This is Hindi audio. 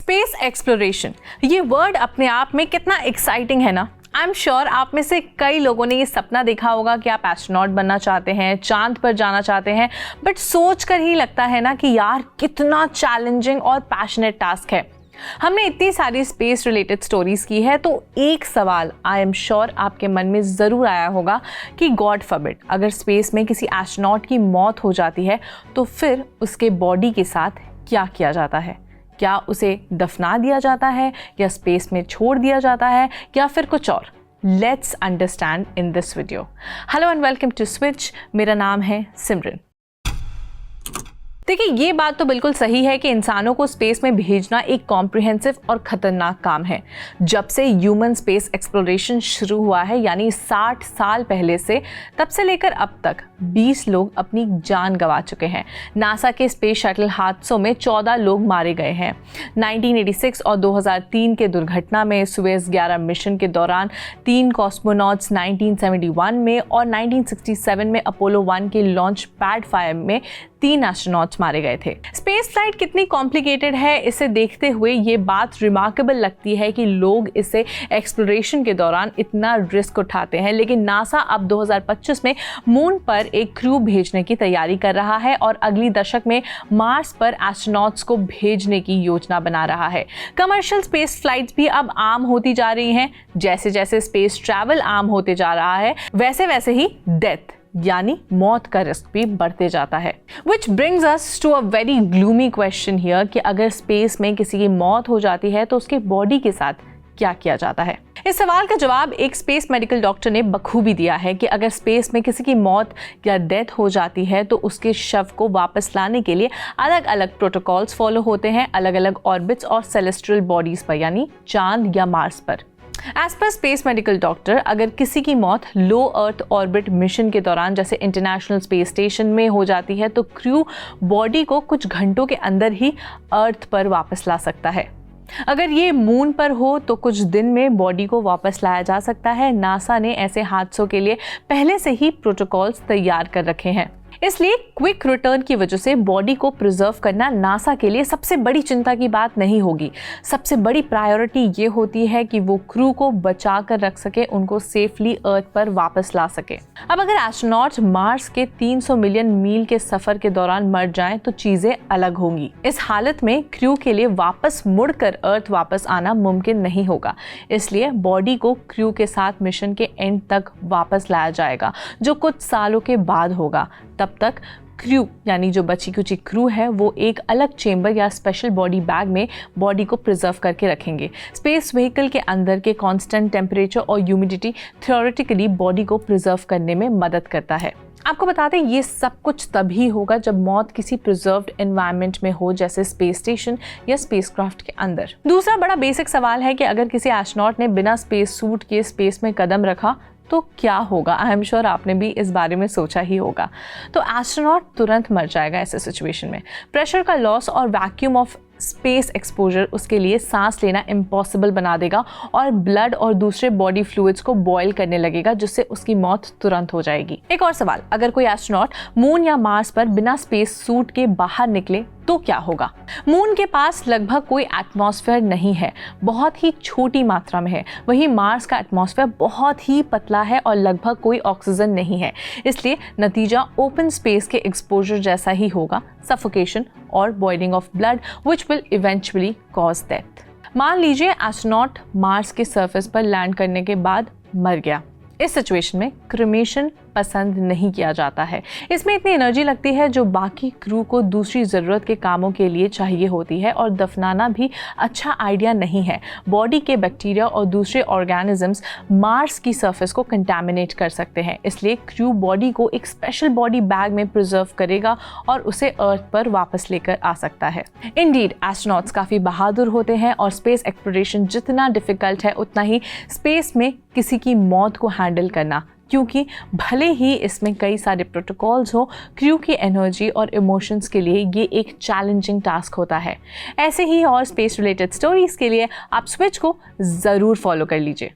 स्पेस एक्सप्लोरेशन, ये वर्ड अपने आप में कितना एक्साइटिंग है ना। आई एम श्योर आप में से कई लोगों ने ये सपना देखा होगा कि आप एस्ट्रोनॉट बनना चाहते हैं, चांद पर जाना चाहते हैं, बट सोच कर ही लगता है ना कि यार कितना चैलेंजिंग और पैशनेट टास्क है। हमने इतनी सारी स्पेस रिलेटेड स्टोरीज की है, तो एक सवाल आई एम श्योर आपके मन में ज़रूर आया होगा कि गॉड फॉरबिड अगर स्पेस में किसी एस्ट्रोनॉट की मौत हो जाती है तो फिर उसके बॉडी के साथ क्या किया जाता है। क्या उसे दफना दिया जाता है या स्पेस में छोड़ दिया जाता है या फिर कुछ और। Let's understand in this video. Hello and welcome to Switch. मेरा नाम है सिमरन। देखिए, ये बात तो बिल्कुल सही है कि इंसानों को स्पेस में भेजना एक कॉम्प्रिहेंसिव और खतरनाक काम है। जब से ह्यूमन स्पेस एक्सप्लोरेशन शुरू हुआ है, यानी 60 साल पहले से, तब से लेकर अब तक 20 लोग अपनी जान गंवा चुके हैं। नासा के स्पेस शटल हादसों में 14 लोग मारे गए हैं। 1986 और 2003 के दुर्घटना में, सुएज 11 मिशन के दौरान 3 कॉस्मोनॉट्स 1971 में और 1967 में अपोलो 1 के लॉन्च पैड फायर में 3 एस्ट्रोनॉट्स मारे गए थे। स्पेस फ्लाइट कितनी कॉम्प्लिकेटेड है, इसे देखते हुए ये बात रिमार्केबल लगती है कि लोग इसे एक्सप्लोरेशन के दौरान इतना रिस्क उठाते हैं। लेकिन नासा अब 2025 में मून पर एक क्रू भेजने की तैयारी कर रहा है और अगली दशक में मार्स पर एस्ट्रोनॉट्स को भेजने की योजना बना रहा है। कमर्शियल स्पेस फ्लाइट्स भी अब आम होती जा रही हैं। जैसे जैसे स्पेस ट्रैवल आम होते जा रहा है, वैसे वैसे ही डेथ यानी मौत का रिस्क भी बढ़ते जाता है। Which brings us to a very gloomy question here कि अगर स्पेस में किसी की मौत हो जाती है तो उसके बॉडी के साथ क्या किया जाता है। इस सवाल का जवाब एक स्पेस मेडिकल डॉक्टर ने बखूबी दिया है कि अगर स्पेस में किसी की मौत या डेथ हो जाती है तो उसके शव को वापस लाने के लिए अलग अलग प्रोटोकॉल्स फॉलो होते हैं, अलग अलग ऑर्बिट्स और सेलेस्ट्रियल बॉडीज पर, यानी चांद या मार्स पर। As per space medical doctor, अगर किसी की मौत लो अर्थ ऑर्बिट मिशन के दौरान जैसे इंटरनेशनल स्पेस स्टेशन में हो जाती है तो क्रू बॉडी को कुछ घंटों के अंदर ही अर्थ पर वापस ला सकता है। अगर ये मून पर हो तो कुछ दिन में बॉडी को वापस लाया जा सकता है। नासा ने ऐसे हादसों के लिए पहले से ही प्रोटोकॉल्स तैयार कर रखे हैं। इसलिए क्विक रिटर्न की वजह से बॉडी को प्रिजर्व करना नासा के लिए सबसे बड़ी चिंता की बात नहीं होगी। सबसे बड़ी प्रायोरिटी ये होती है कि वो क्रू को बचा कर रख सके, उनको सेफली अर्थ पर वापस ला सके। अब अगर एस्ट्रोनॉट मार्स के 300 मिलियन मील के सफर के दौरान मर जाएं तो चीजें अलग होंगी। इस हालत में क्रू के लिए वापस मुड़कर अर्थ वापस आना मुमकिन नहीं होगा। इसलिए बॉडी को क्रू के साथ मिशन के एंड तक वापस लाया जाएगा, जो कुछ सालों के बाद होगा। तब तक क्रू यानी जो बची कुची क्रू है वो एक अलग चेंबर या स्पेशल बॉडी बैग में बॉडी को प्रिजर्व करके रखेंगे। स्पेस व्हीकल के अंदर के कांस्टेंट टेम्परेचर और ह्यूमिडिटी थ्योरेटिकली बॉडी को प्रिजर्व करने में मदद करता है। आपको बता दें, ये सब कुछ तभी होगा जब मौत किसी प्रिजर्व्ड एनवायरनमेंट में हो, जैसे स्पेस स्टेशन या स्पेसक्राफ्ट के अंदर। दूसरा बड़ा बेसिक सवाल है कि अगर किसी एस्ट्रोनॉट ने बिना स्पेस सूट के स्पेस में कदम रखा तो क्या होगा। आई एम श्योर आपने भी इस बारे में सोचा ही होगा। तो एस्ट्रोनॉट तुरंत मर जाएगा ऐसे सिचुएशन में। प्रेशर का लॉस और वैक्यूम ऑफ स्पेस एक्सपोजर उसके लिए सांस लेना इम्पॉसिबल बना देगा और ब्लड और दूसरे बॉडी फ्लूइड्स को बॉयल करने लगेगा, जिससे उसकी मौत तुरंत हो जाएगी। एक और सवाल, अगर कोई एस्ट्रोनॉट मून या मार्स पर बिना स्पेस सूट के बाहर निकले तो क्या होगा। मून के पास लगभग कोई एटमॉस्फेयर नहीं है, बहुत ही छोटी मात्रा में है। वहीं मार्स का एटमॉस्फेयर बहुत ही पतला है और लगभग कोई ऑक्सीजन नहीं है। इसलिए नतीजा ओपन स्पेस के एक्सपोजर जैसा ही होगा, सफोकेशन और boiling of blood which will eventually cause death. मान लीजिए एस्ट्रोनॉट मार्स के सरफेस पर लैंड करने के बाद मर गया। इस सिचुएशन में क्रिमेशन पसंद नहीं किया जाता है। इसमें इतनी एनर्जी लगती है जो बाकी क्रू को दूसरी ज़रूरत के कामों के लिए चाहिए होती है, और दफनाना भी अच्छा आइडिया नहीं है। बॉडी के बैक्टीरिया और दूसरे ऑर्गेनिजम्स मार्स की सरफेस को कंटामिनेट कर सकते हैं। इसलिए क्रू बॉडी को एक स्पेशल बॉडी बैग में प्रिजर्व करेगा और उसे अर्थ पर वापस लेकर आ सकता है। इंडीड एस्ट्रोनॉट्स काफ़ी बहादुर होते हैं और स्पेस एक्सप्लोरेशन जितना डिफिकल्ट है उतना ही स्पेस में किसी की मौत को हैंडल करना, क्योंकि भले ही इसमें कई सारे प्रोटोकॉल्स हो, क्रू की एनर्जी और इमोशंस के लिए ये एक चैलेंजिंग टास्क होता है। ऐसे ही और स्पेस रिलेटेड स्टोरीज के लिए आप स्विच को ज़रूर फॉलो कर लीजिए।